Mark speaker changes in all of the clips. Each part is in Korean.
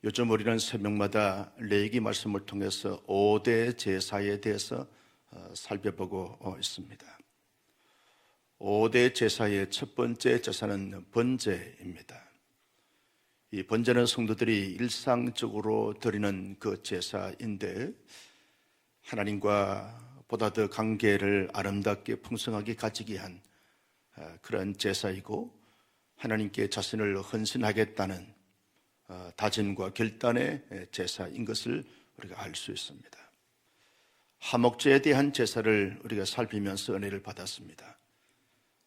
Speaker 1: 요즘 우리는 새벽마다 레위기 말씀을 통해서 5대 제사에 대해서 살펴보고 있습니다. 5대 제사의 첫 번째 제사는 번제입니다. 이 번제는 성도들이 일상적으로 드리는 그 제사인데, 하나님과 보다 더 관계를 아름답게 풍성하게 가지기 위한 그런 제사이고, 하나님께 자신을 헌신하겠다는 다짐과 결단의 제사인 것을 우리가 알 수 있습니다. 화목제에 대한 제사를 우리가 살피면서 은혜를 받았습니다.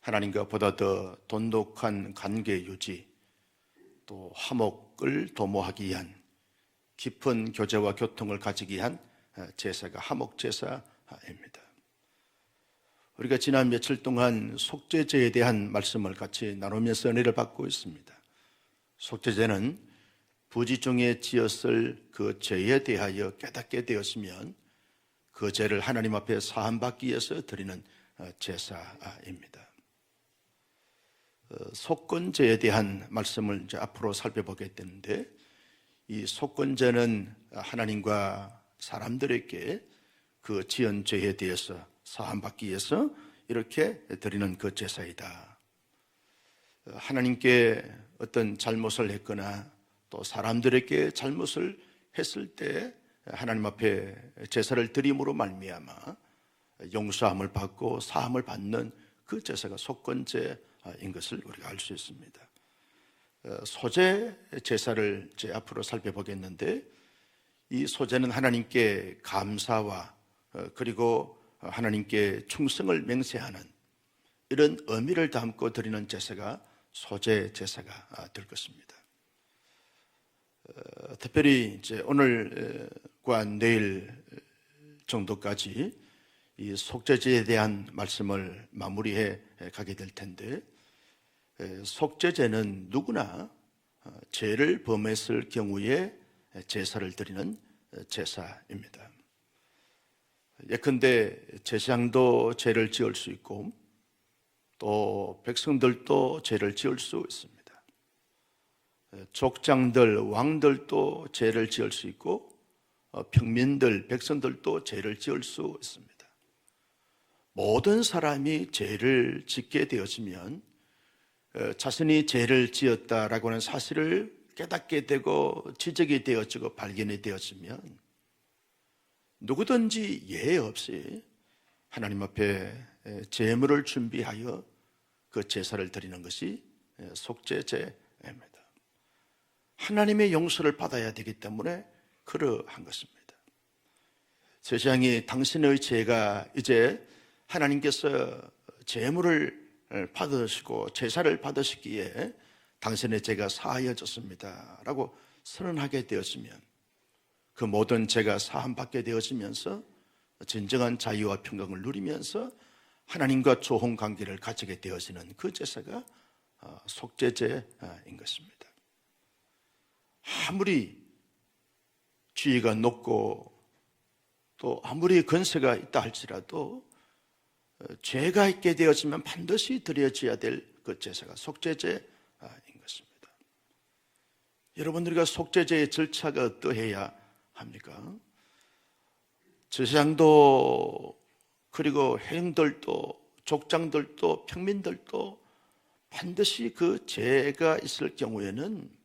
Speaker 1: 하나님과 보다 더 돈독한 관계 유지, 또 화목을 도모하기 위한 깊은 교제와 교통을 가지기 위한 제사가 화목제사입니다. 우리가 지난 며칠 동안 속죄제에 대한 말씀을 같이 나누면서 은혜를 받고 있습니다. 속죄제는 부지 중에 지었을 그 죄에 대하여 깨닫게 되었으면 그 죄를 하나님 앞에 사함받기 위해서 드리는 제사입니다. 속건제에 대한 말씀을 이제 앞으로 살펴보게 되는데, 이 속건제는 하나님과 사람들에게 그 지은 죄에 대해서 사함받기 위해서 이렇게 드리는 그 제사이다. 하나님께 어떤 잘못을 했거나 또 사람들에게 잘못을 했을 때 하나님 앞에 제사를 드림으로 말미암아 용서함을 받고 사함을 받는 그 제사가 속건제인 것을 우리가 알 수 있습니다. 소제 제사를 이제 앞으로 살펴보겠는데, 이 소제는 하나님께 감사와 그리고 하나님께 충성을 맹세하는 이런 의미를 담고 드리는 제사가 소제 제사가 될 것입니다. 특별히 이제 오늘과 내일 정도까지 이 속죄제에 대한 말씀을 마무리해 가게 될 텐데, 속죄제는 누구나 죄를 범했을 경우에 제사를 드리는 제사입니다. 예컨대 제사장도 죄를 지을 수 있고 또 백성들도 죄를 지을 수 있습니다. 족장들, 왕들도 죄를 지을 수 있고 평민들, 백성들도 죄를 지을 수 있습니다. 모든 사람이 죄를 짓게 되어지면 자신이 죄를 지었다라고 하는 사실을 깨닫게 되고 지적이 되어지고 발견이 되어지면 누구든지 예외 없이 하나님 앞에 제물을 준비하여 그 제사를 드리는 것이 속죄제입니다. 하나님의 용서를 받아야 되기 때문에 그러한 것입니다. 제사장이 당신의 죄가 이제 하나님께서 제물을 받으시고 제사를 받으시기에 당신의 죄가 사하여졌습니다 라고 선언하게 되었으면, 그 모든 죄가 사함받게 되어지면서 진정한 자유와 평강을 누리면서 하나님과 좋은 관계를 가지게 되어지는 그 제사가 속죄제인 것입니다. 아무리 지위가 높고 또 아무리 권세가 있다 할지라도 죄가 있게 되어지면 반드시 드려져야 될 그 제사가 속죄제인 것입니다. 여러분, 우리가 속죄제의 절차가 어떠해야 합니까? 제사장도 그리고 행들도 족장들도 평민들도 반드시 그 죄가 있을 경우에는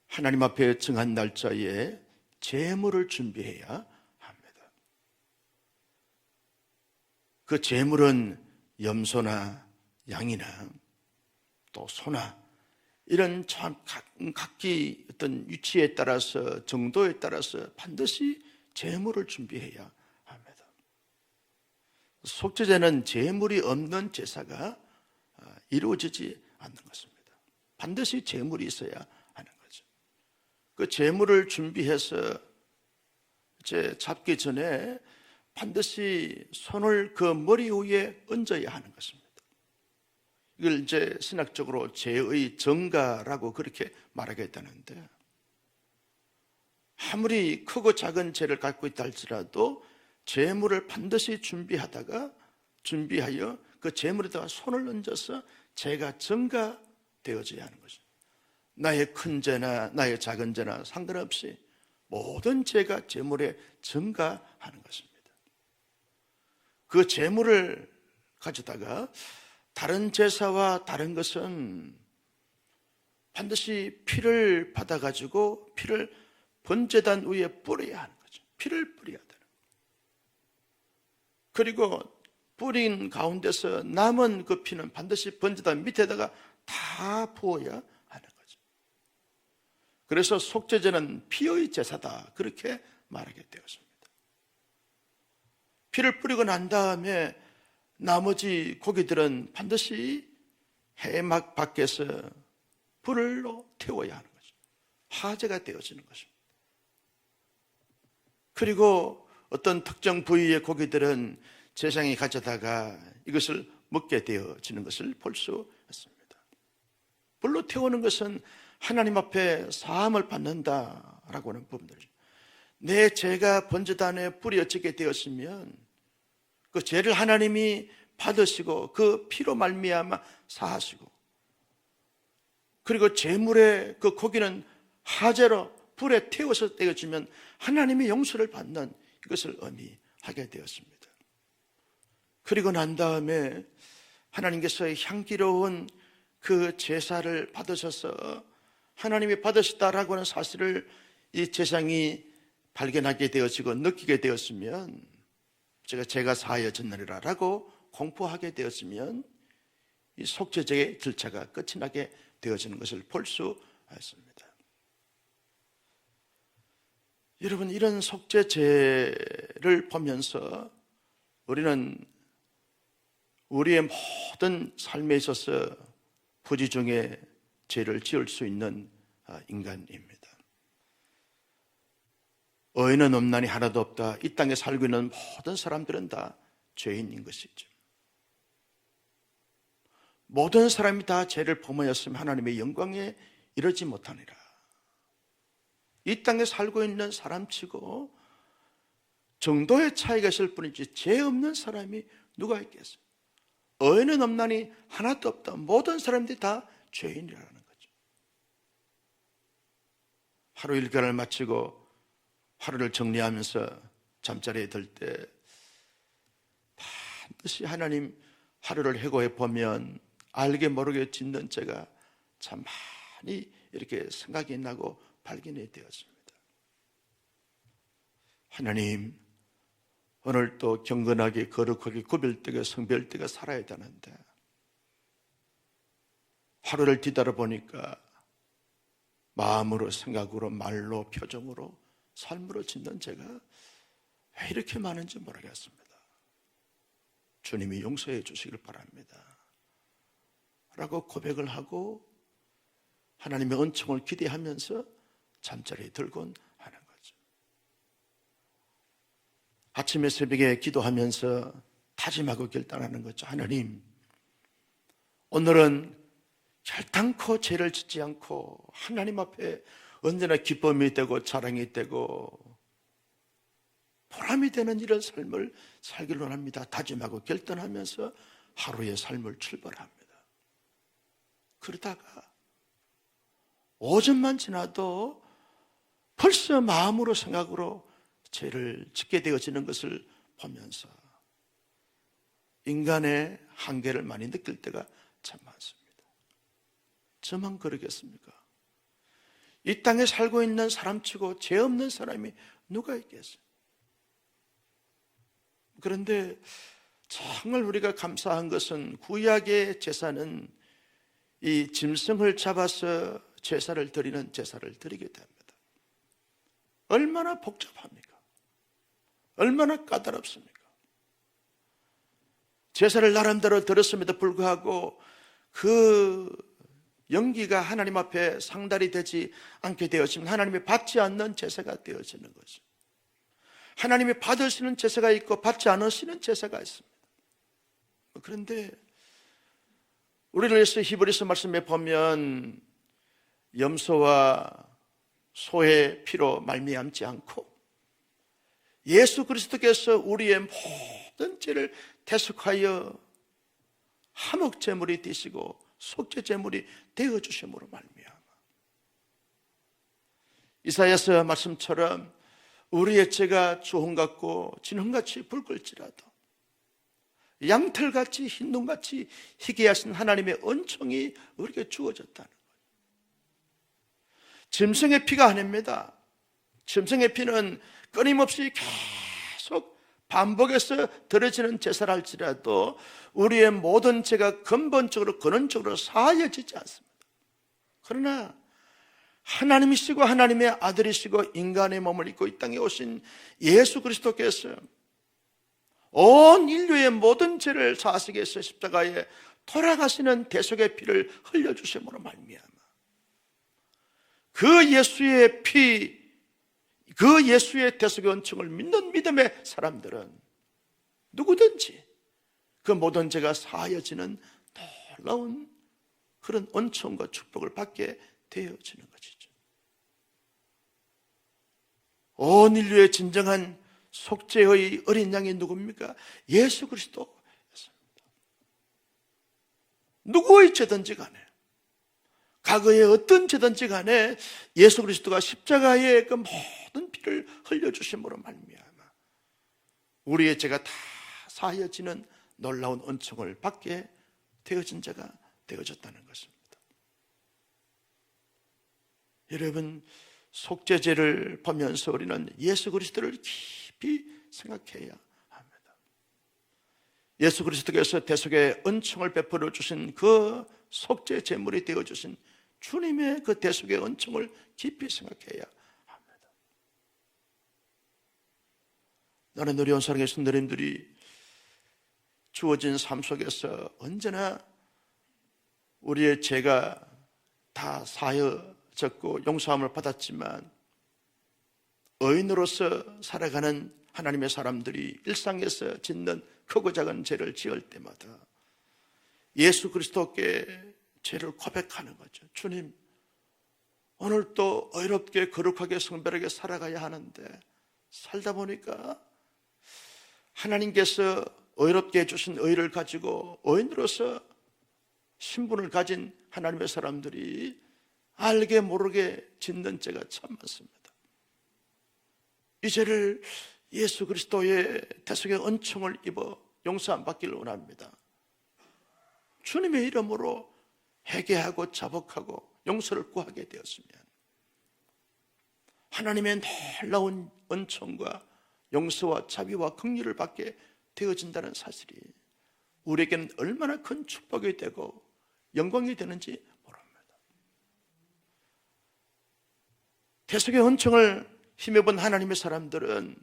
Speaker 1: 하나님 앞에 정한 날짜에 제물을 준비해야 합니다. 그 제물은 염소나 양이나 또 소나 이런 각기 어떤 위치에 따라서 정도에 따라서 반드시 제물을 준비해야 합니다. 속죄제는 제물이 없는 제사가 이루어지지 않는 것입니다. 반드시 제물이 있어야 하는 거죠. 그 제물을 준비해서 이제 잡기 전에 반드시 손을 그 머리 위에 얹어야 하는 것입니다. 이걸 이제 신학적으로 죄의 정가라고 그렇게 말하게 되는데, 아무리 크고 작은 죄를 갖고 있다 할지라도 제물을 반드시 준비하여 그 제물에다가 손을 얹어서 죄가 정가되어져야 하는 것입니다. 나의 큰 죄나 나의 작은 죄나 상관없이 모든 죄가 제물에 증가하는 것입니다. 그 제물을 가져다가 다른 제사와 다른 것은 반드시 피를 받아가지고 피를 번제단 위에 뿌려야 하는 거죠. 피를 뿌려야 되는 거예요. 그리고 뿌린 가운데서 남은 그 피는 반드시 번제단 밑에다가 다 부어야 하는 거죠. 그래서 속죄제는 피의 제사다, 그렇게 말하게 되었습니다. 피를 뿌리고 난 다음에 나머지 고기들은 반드시 해막 밖에서 불로 태워야 하는 거죠. 화제가 되어지는 것입니다. 그리고 어떤 특정 부위의 고기들은 제사장이 가져다가 이것을 먹게 되어지는 것을 볼 수 있습니다. 불로 태우는 것은 하나님 앞에 사함을 받는다라고 하는 부분들이죠. 내 죄가 번제단에 뿌려지게 되었으면 그 죄를 하나님이 받으시고 그 피로 말미암아 사하시고, 그리고 제물의 그 고기는 화제로 불에 태워서 떼어지면 하나님이 용서를 받는 이것을 의미하게 되었습니다. 그리고 난 다음에 하나님께서 향기로운 그 제사를 받으셔서 하나님이 받으셨다라고 하는 사실을 이 제사장이 발견하게 되어지고 느끼게 되었으면, 제가 사하여졌느니라 라고 공포하게 되었으면 이 속죄제의 절차가 끝이 나게 되어지는 것을 볼 수 있습니다. 여러분, 이런 속죄제를 보면서 우리는 우리의 모든 삶에 있어서 부지 중에 죄를 지을 수 있는 인간입니다. 의인은 없나니 하나도 없다. 이 땅에 살고 있는 모든 사람들은 다 죄인인 것이죠. 모든 사람이 다 죄를 범하였으면 하나님의 영광에 이르지 못하니라. 이 땅에 살고 있는 사람치고 정도의 차이가 있을 뿐이지 죄 없는 사람이 누가 있겠어요? 의인은 없나니 하나도 없다. 모든 사람들이 다 죄인이라는 거죠. 하루 일과를 마치고 하루를 정리하면서 잠자리에 들 때 반드시 하나님 하루를 해고해 보면 알게 모르게 짓는 죄가 참 많이 이렇게 생각이 나고 발견이 되었습니다. 하나님, 오늘 또 경건하게 거룩하게 구별되게 성별되게 살아야 되는데 하루를 뒤따라 보니까 마음으로 생각으로 말로 표정으로 삶으로 짓는 죄가 왜 이렇게 많은지 모르겠습니다. 주님이 용서해 주시길 바랍니다 라고 고백을 하고 하나님의 은총을 기대하면서 잠자리에 들곤 하는 거죠. 아침에 새벽에 기도하면서 다짐하고 결단하는 거죠. 하나님, 오늘은 결단코 죄를 짓지 않고 하나님 앞에 언제나 기쁨이 되고 자랑이 되고 보람이 되는 이런 삶을 살기를 원합니다. 다짐하고 결단하면서 하루의 삶을 출발합니다. 그러다가 오전만 지나도 벌써 마음으로 생각으로 죄를 짓게 되어지는 것을 보면서 인간의 한계를 많이 느낄 때가 참 많습니다. 저만 그러겠습니까? 이 땅에 살고 있는 사람치고 죄 없는 사람이 누가 있겠어요? 그런데 정말 우리가 감사한 것은 구약의 제사는 이 짐승을 잡아서 제사를 드리는 제사를 드리게 됩니다. 얼마나 복잡합니까? 얼마나 까다롭습니까? 제사를 나름대로 드렸음에도 불구하고 그 연기가 하나님 앞에 상달이 되지 않게 되어지면 하나님이 받지 않는 제사가 되어지는 거죠. 하나님이 받으시는 제사가 있고 받지 않으시는 제사가 있습니다. 그런데 우리를 위해서 히브리서 말씀에 보면 염소와 소의 피로 말미암지 않고 예수 그리스도께서 우리의 모든 죄를 대속하여 화목 제물이 되시고 속죄 제물이 되어 주심으로 말미암아 이사야서 말씀처럼 우리의 죄가 주홍 같고 진홍같이 붉을지라도 양털같이 흰눈같이 희게 하신 하나님의 은총이 우리에게 주어졌다는 거예요. 짐승의 피가 아닙니다. 짐승의 피는 끊임없이 계속 반복해서 드려지는 제사를 할지라도 우리의 모든 죄가 근본적으로 근원적으로 사하여지지 않습니다. 그러나 하나님이시고 하나님의 아들이시고 인간의 몸을 입고 이 땅에 오신 예수 그리스도께서 온 인류의 모든 죄를 사하시기 위해서 십자가에 돌아가시는 대속의 피를 흘려주심으로 말미암아 그 예수의 피, 그 예수의 대속의 은총을 믿는 믿음의 사람들은 누구든지 그 모든 죄가 사하여지는 놀라운 그런 은총과 축복을 받게 되어지는 것이죠. 온 인류의 진정한 속죄의 어린 양이 누굽니까? 예수 그리스도였습니다. 누구의 죄든지 간에, 과거에 어떤 죄든지 간에 예수 그리스도가 십자가에 그 모든 피를 흘려주심으로 말미암아 우리의 죄가 다 사하여지는 놀라운 은총을 받게 되어진 자가 되어졌다는 것입니다. 여러분, 속죄제를 보면서 우리는 예수 그리스도를 깊이 생각해야 합니다. 예수 그리스도께서 대속의 은총을 베풀어 주신 그 속죄 제물이 되어 주신 주님의 그 대속의 은총을 깊이 생각해야 합니다. 나는 우리 온 사랑의 성도님들이 주어진 삶 속에서 언제나 우리의 죄가 다 사하여졌고 용서함을 받았지만 의인으로서 살아가는 하나님의 사람들이 일상에서 짓는 크고 작은 죄를 지을 때마다 예수 그리스도께 죄를 고백하는 거죠. 주님, 오늘 또 의롭게 거룩하게 성별하게 살아가야 하는데 살다 보니까 하나님께서 의롭게 해주신 의를 가지고 의인으로서 신분을 가진 하나님의 사람들이 알게 모르게 짓는 죄가 참 많습니다. 이 죄를 예수 그리스도의 대속의 은총을 입어 용서함 받기를 원합니다. 주님의 이름으로 회개하고 자복하고 용서를 구하게 되었으면 하나님의 놀라운 은총과 용서와 자비와 긍휼을 받게 되어진다는 사실이 우리에게는 얼마나 큰 축복이 되고 영광이 되는지 모릅니다. 대속의 은총을 힘입은 하나님의 사람들은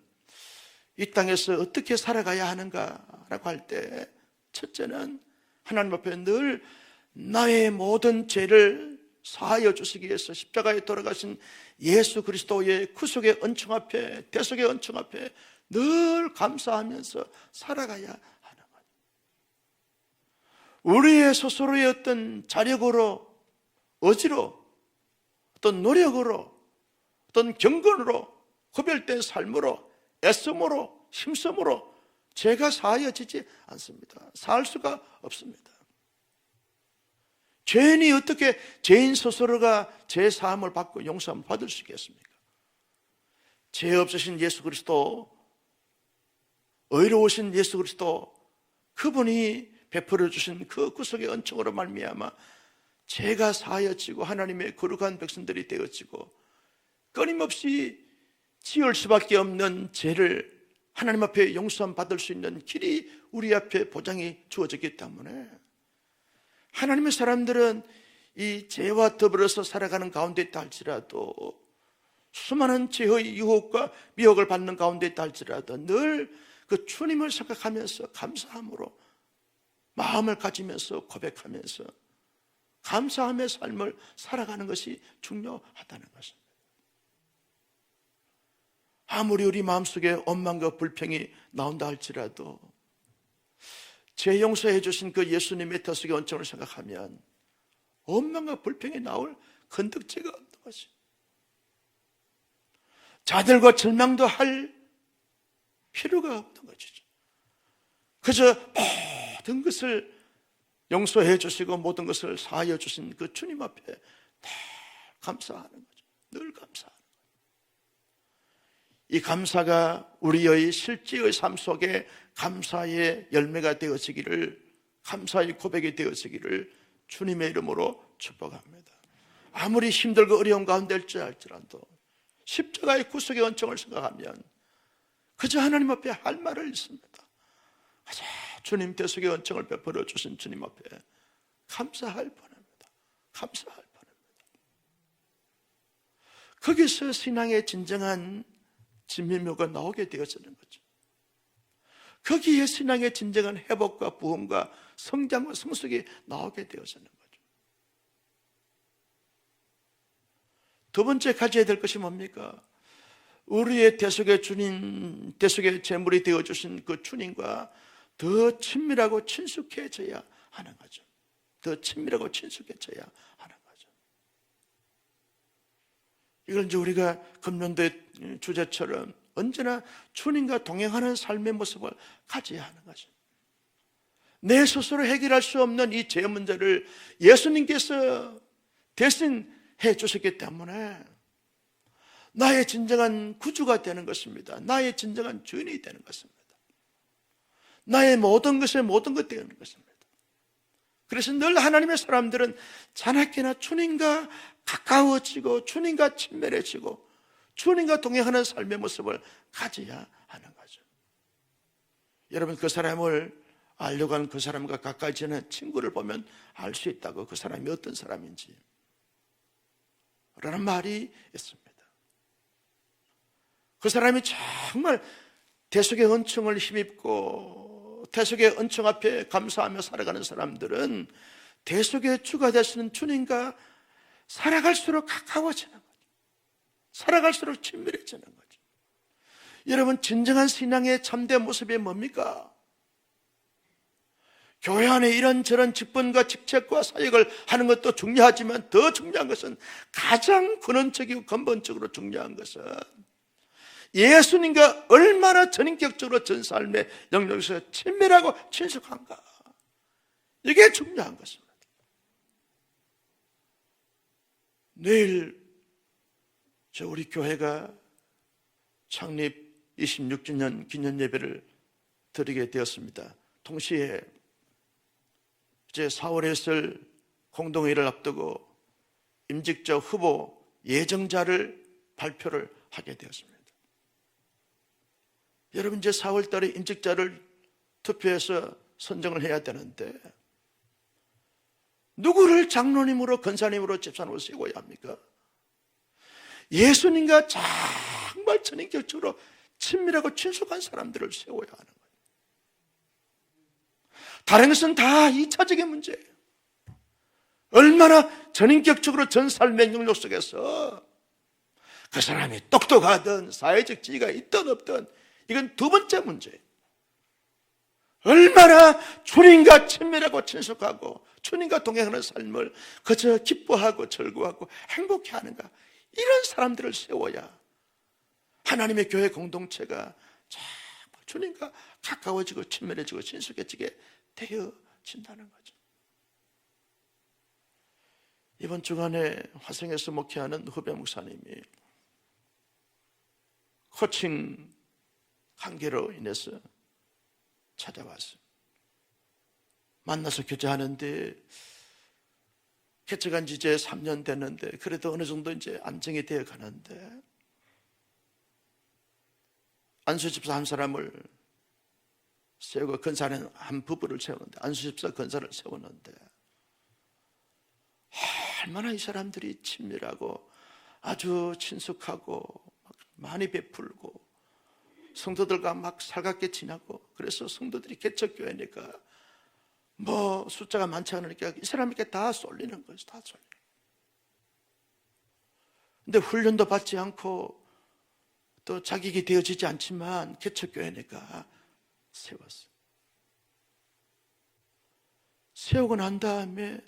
Speaker 1: 이 땅에서 어떻게 살아가야 하는가라고 할 때 첫째는 하나님 앞에 늘 나의 모든 죄를 사하여 주시기 위해서 십자가에 돌아가신 예수 그리스도의 구속의 은총 앞에, 대속의 은총 앞에 늘 감사하면서 살아가야 하는 것. 우리의 스스로의 어떤 자력으로, 의지로, 어떤 노력으로, 어떤 경건으로, 구별된 삶으로, 애씀으로, 힘씀으로 죄가 사하여지지 않습니다. 살 수가 없습니다. 죄인이 어떻게 죄인 스스로가 죄 사함을 받고 용서함을 받을 수 있겠습니까? 죄 없으신 예수 그리스도, 의로우신 예수 그리스도, 그분이 베풀어 주신 그 구속의 은총으로 말미암아 죄가 사하여지고 하나님의 거룩한 백성들이 되어지고 끊임없이 지을 수밖에 없는 죄를 하나님 앞에 용서함 받을 수 있는 길이 우리 앞에 보장이 주어졌기 때문에 하나님의 사람들은 이 죄와 더불어서 살아가는 가운데 있다 할지라도 수많은 죄의 유혹과 미혹을 받는 가운데 있다 할지라도 늘 그 주님을 생각하면서 감사함으로 마음을 가지면서 고백하면서 감사함의 삶을 살아가는 것이 중요하다는 것입니다. 아무리 우리 마음속에 원망과 불평이 나온다 할지라도 죄 용서해 주신 그 예수님의 대속의 은총을 생각하면 원망과 불평이 나올 건덕지가 없는 것이, 자들과 절망도 할 필요가 없는 것이죠. 그저 모든 것을 용서해 주시고 모든 것을 사하여 주신 그 주님 앞에 다 감사하는 거죠. 늘 감사하는 거죠. 이 감사가 우리의 실제의 삶 속에 감사의 열매가 되어지기를, 감사의 고백이 되어지기를 주님의 이름으로 축복합니다. 아무리 힘들고 어려운 가운데 할지라도 십자가의 구속의恩청을 생각하면 그저 하나님 앞에 할 말을 있습니다. 가자, 주님 대속의恩청을 베풀어 주신 주님 앞에 감사할 뻔합니다. 감사할 뻔합니다. 거기서 신앙의 진정한 진면모가 나오게 되어지는 거죠. 거기에 신앙의 진정한 회복과 부흥과 성장과 성숙이 나오게 되어지는 거죠. 두 번째 가져야 될 것이 뭡니까? 우리의 대속의 주님, 대속의 제물이 되어주신 그 주님과 더 친밀하고 친숙해져야 하는 거죠. 더 친밀하고 친숙해져야 하는 거죠. 이걸 이제 우리가 금년도의 주제처럼 언제나 주님과 동행하는 삶의 모습을 가져야 하는 거죠. 내 스스로 해결할 수 없는 이 죄 문제를 예수님께서 대신 해 주셨기 때문에 나의 진정한 구주가 되는 것입니다. 나의 진정한 주인이 되는 것입니다. 나의 모든 것의 모든 것 되는 것입니다. 그래서 늘 하나님의 사람들은 자나깨나 주님과 가까워지고 주님과 친밀해지고 주님과 동행하는 삶의 모습을 가져야 하는 거죠. 여러분, 그 사람을 알려고 하는 그 사람과 가까이 지는 친구를 보면 알 수 있다고, 그 사람이 어떤 사람인지 라는 말이 있습니다. 그 사람이 정말 대속의恩청을 힘입고 대속의恩청 앞에 감사하며 살아가는 사람들은 대속의 주가 되시는 주님과 살아갈수록 가까워지는 거죠. 살아갈수록 친밀해지는 거죠. 여러분, 진정한 신앙의 참된 모습이 뭡니까? 교회 안에 이런저런 직분과 직책과 사역을 하는 것도 중요하지만 더 중요한 것은, 가장 근원적이고 근본적으로 중요한 것은 예수님과 얼마나 전인격적으로 전 삶의 영역에서 친밀하고 친숙한가. 이게 중요한 것입니다. 내일 우리 교회가 창립 26주년 기념 예배를 드리게 되었습니다. 동시에 이제 4월에 있을 공동회의를 앞두고 임직자 후보 예정자를 발표를 하게 되었습니다. 여러분, 이제 4월 달에 임직자를 투표해서 선정을 해야 되는데 누구를 장로님으로, 권사님으로, 집사님으로 세워야 합니까? 예수님과 정말 전인격적으로 친밀하고 친숙한 사람들을 세워야 하는 거예요. 다른 것은 다 2차적인 문제예요. 얼마나 전인격적으로 전 삶의 영역 속에서 그 사람이 똑똑하든 사회적 지위가 있든 없든 이건 두 번째 문제예요. 얼마나 주님과 친밀하고 친숙하고 주님과 동행하는 삶을 그저 기뻐하고 즐거워하고 행복해하는가, 이런 사람들을 세워야 하나님의 교회 공동체가 정말 주님과 가까워지고 친밀해지고 친숙해지게 되어진다는 거죠. 이번 주간에 화성에서 목회하는 후배 목사님이 코칭 관계로 인해서 찾아왔어요. 만나서 교제하는데 개척한 지 이제 3년 됐는데 그래도 어느 정도 이제 안정이 되어 가는데, 안수 집사 한 사람을 세우고 건사는 한 부부를 세우는데, 안수 집사 건사를 세우는데 얼마나 이 사람들이 친밀하고 아주 친숙하고 많이 베풀고 성도들과 막 살갑게 지내고, 그래서 성도들이 개척교회니까 뭐 숫자가 많지 않으니까 이 사람에게 다 쏠리는 거죠. 다 쏠리는 거예요. 근데 훈련도 받지 않고 또 자격이 되어지지 않지만 개척교회니까 세웠어요. 세우고 난 다음에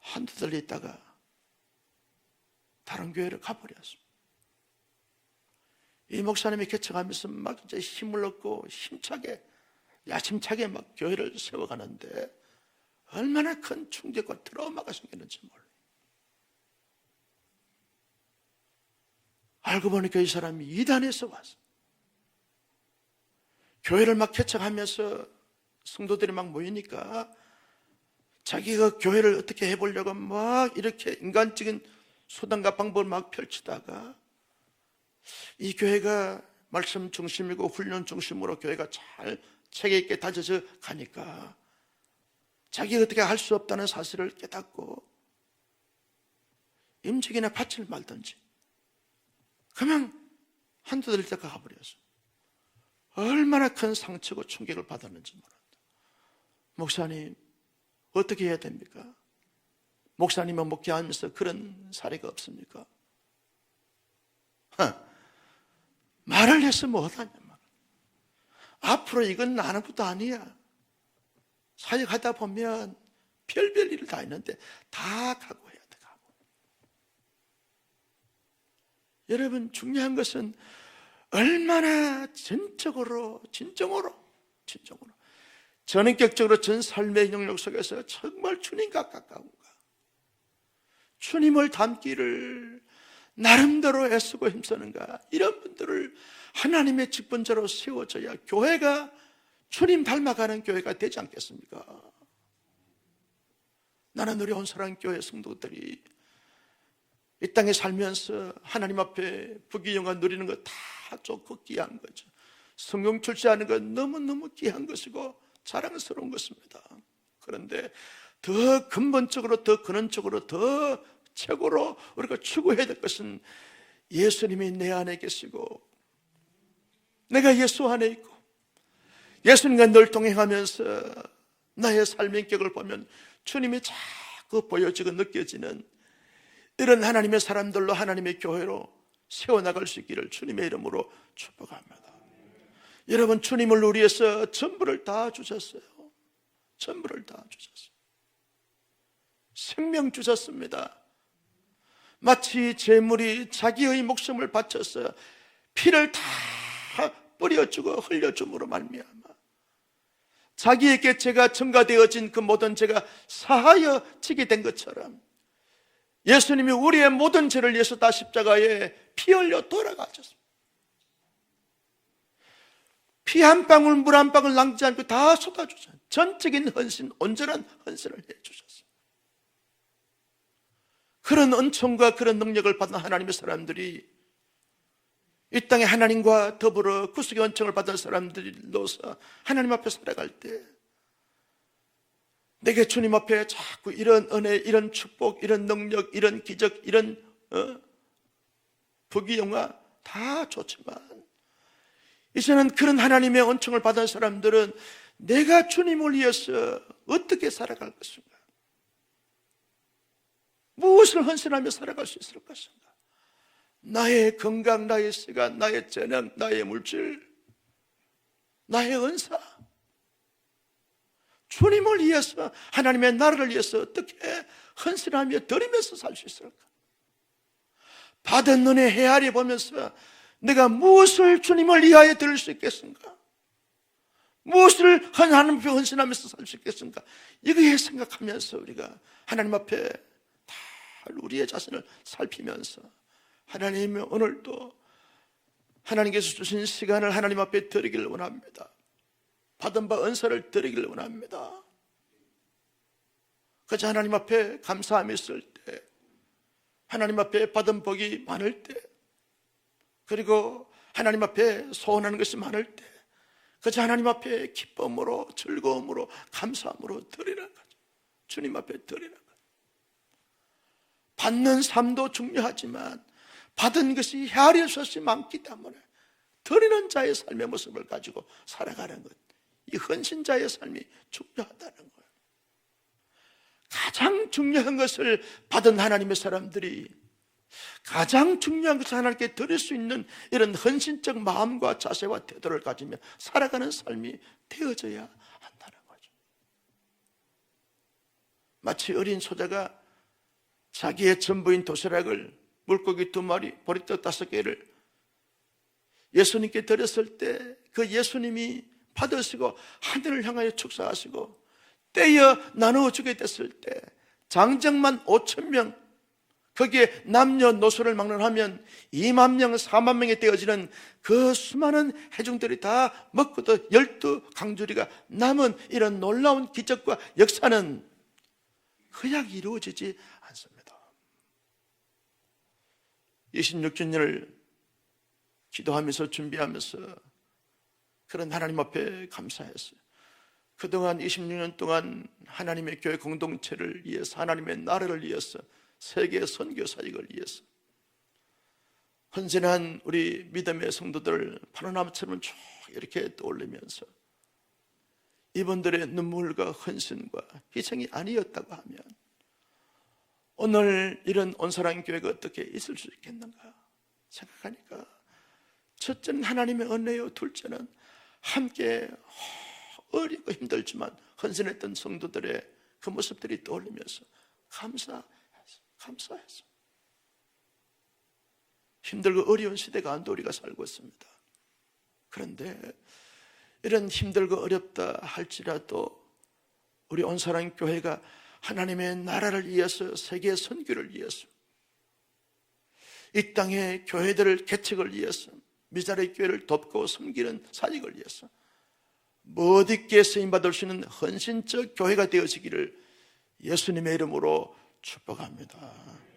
Speaker 1: 한두 달 있다가 다른 교회를 가버렸습니다. 이 목사님이 개척하면서 막 이제 힘을 얻고 힘차게, 야심차게 막 교회를 세워가는데 얼마나 큰 충격과 트라우마가 생겼는지 몰라요. 알고 보니까 이 사람이 이단에서 왔어. 교회를 막 개척하면서 성도들이 막 모이니까 자기가 교회를 어떻게 해보려고 막 이렇게 인간적인 수단과 방법을 막 펼치다가 이 교회가 말씀 중심이고 훈련 중심으로 교회가 잘 체계 있게 다져져 가니까 자기가 어떻게 할 수 없다는 사실을 깨닫고 임직이나 밭을 말든지 그냥 한두 달 있다가 가버렸어. 얼마나 큰 상처고 충격을 받았는지 모른다. 목사님 어떻게 해야 됩니까? 목사님은 목회하면서 그런 사례가 없습니까? 말을 해서 뭐하냐. 앞으로 이건 나는 것도 아니야. 사역하다 보면 별별 일을 다 있는데 다 각오해야 돼. 각오. 여러분 중요한 것은 얼마나 진정으로 전인격적으로 전 삶의 영역 속에서 정말 주님과 가까운가, 주님을 닮기를 나름대로 애쓰고 힘쓰는가, 이런 분들을 하나님의 직분자로 세워져야 교회가 주님 닮아가는 교회가 되지 않겠습니까? 나는 우리 온사랑교회 성도들이 이 땅에 살면서 하나님 앞에 부귀영화 누리는 거 다 좋고 귀한 거죠. 성령 출세하는 건 너무너무 귀한 것이고 자랑스러운 것입니다. 그런데 더 근본적으로, 더 근원적으로, 더 최고로 우리가 추구해야 될 것은 예수님이 내 안에 계시고 내가 예수 안에 있고 예수님과 늘 동행하면서 나의 삶의 인격을 보면 주님이 자꾸 보여지고 느껴지는 이런 하나님의 사람들로 하나님의 교회로 세워나갈 수 있기를 주님의 이름으로 축복합니다. 여러분 주님을 위해서 전부를 다 주셨어요. 전부를 다 주셨어요. 생명 주셨습니다. 마치 제물이 자기의 목숨을 바쳐서 피를 다 뿌려주고 흘려줌으로 말미암아 자기에게 죄가 전가되어진 그 모든 죄가 사하여 지게 된 것처럼 예수님이 우리의 모든 죄를 위해서 다 십자가에 피 흘려 돌아가셨습니다. 피 한 방울 물 한 방울 낭지 않고 다 쏟아주셨어요. 전적인 헌신, 온전한 헌신을 해주셨어요. 그런 은총과 그런 능력을 받은 하나님의 사람들이 이 땅에 하나님과 더불어 구속의 은총을 받은 사람들로서 하나님 앞에 살아갈 때 내게 주님 앞에 자꾸 이런 은혜, 이런 축복, 이런 능력, 이런 기적, 이런 부귀영화 다 좋지만 이제는 그런 하나님의 은총을 받은 사람들은 내가 주님을 위해서 어떻게 살아갈 것인가, 무엇을 헌신하며 살아갈 수 있을 것인가, 나의 건강, 나의 시간, 나의 재능, 나의 물질, 나의 은사, 주님을 위해서, 하나님의 나라를 위해서 어떻게 헌신하며 드리면서 살 수 있을까? 받은 은혜 헤아려 보면서 내가 무엇을 주님을 위하여 드릴 수 있겠습니까? 무엇을 하나님 앞에 헌신하면서 살 수 있겠습니까? 이거에 생각하면서 우리가 하나님 앞에 다 우리의 자신을 살피면서 하나님이 오늘도 하나님께서 주신 시간을 하나님 앞에 드리기를 원합니다. 받은 바 은사를 드리기를 원합니다. 그저 하나님 앞에 감사함이 있을 때, 하나님 앞에 받은 복이 많을 때, 그리고 하나님 앞에 소원하는 것이 많을 때 그저 하나님 앞에 기쁨으로, 즐거움으로, 감사함으로 드리는 거죠. 주님 앞에 드리는 거죠. 받는 삶도 중요하지만 받은 것이 헤아릴 수 없이 많기 때문에 드리는 자의 삶의 모습을 가지고 살아가는 것, 이 헌신자의 삶이 중요하다는 거예요. 가장 중요한 것을 받은 하나님의 사람들이 가장 중요한 것을 하나님께 드릴 수 있는 이런 헌신적 마음과 자세와 태도를 가지며 살아가는 삶이 되어져야 한다는 거죠. 마치 어린 소자가 자기의 전부인 도시락을, 물고기 2마리, 보리떡 5개를 예수님께 드렸을 때 그 예수님이 받으시고 하늘을 향하여 축사하시고 떼어 나누어 주게 됐을 때 장정만 5,000명, 거기에 남녀노소를 막론하면 2만 명, 4만 명이 되어지는 그 수많은 회중들이 다 먹고도 12강주리가 남은 이런 놀라운 기적과 역사는 그냥 이루어지지 않습니다. 26주년을 기도하면서 준비하면서 그런 하나님 앞에 감사했어요. 그동안 26년 동안 하나님의 교회 공동체를 위해서, 하나님의 나라를 위해서, 세계 선교 사역을 위해서 헌신한 우리 믿음의 성도들 파노라마처럼 쭉 이렇게 떠올리면서 이분들의 눈물과 헌신과 희생이 아니었다고 하면 오늘 이런 온사랑 교회가 어떻게 있을 수 있겠는가 생각하니까, 첫째는 하나님의 은혜요, 둘째는 함께 어렵고 힘들지만 헌신했던 성도들의 그 모습들이 떠올리면서 감사했어. 힘들고 어려운 시대 가운데 우리가 살고 있습니다. 그런데 이런 힘들고 어렵다 할지라도 우리 온사랑 교회가 하나님의 나라를 위해서, 세계 선교를 위해서, 이 땅의 교회들을 개척을 위해서, 미자리 교회를 돕고 섬기는 사역을 위해서 멋있게 쓰임받을 수 있는 헌신적 교회가 되어지기를 예수님의 이름으로 축복합니다.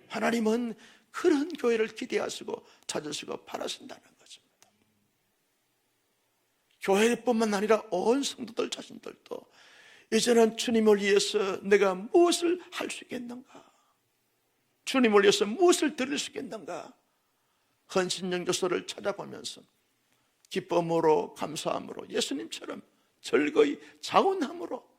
Speaker 1: 하나님은 그런 교회를 기대하시고 찾으시고 바라신다는 것입니다. 교회뿐만 아니라 온 성도들 자신들도 이제는 주님을 위해서 내가 무엇을 할 수 있겠는가, 주님을 위해서 무엇을 드릴 수 있겠는가, 헌신적 요소를 찾아보면서 기쁨으로, 감사함으로, 예수님처럼 즐거이 자원함으로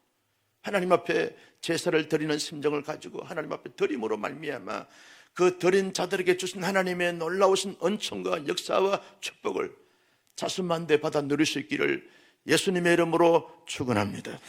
Speaker 1: 하나님 앞에 제사를 드리는 심정을 가지고 하나님 앞에 드림으로 말미암아 그 드린 자들에게 주신 하나님의 놀라우신 은총과 역사와 축복을 자수만대 받아 누릴 수 있기를 예수님의 이름으로 축원합니다.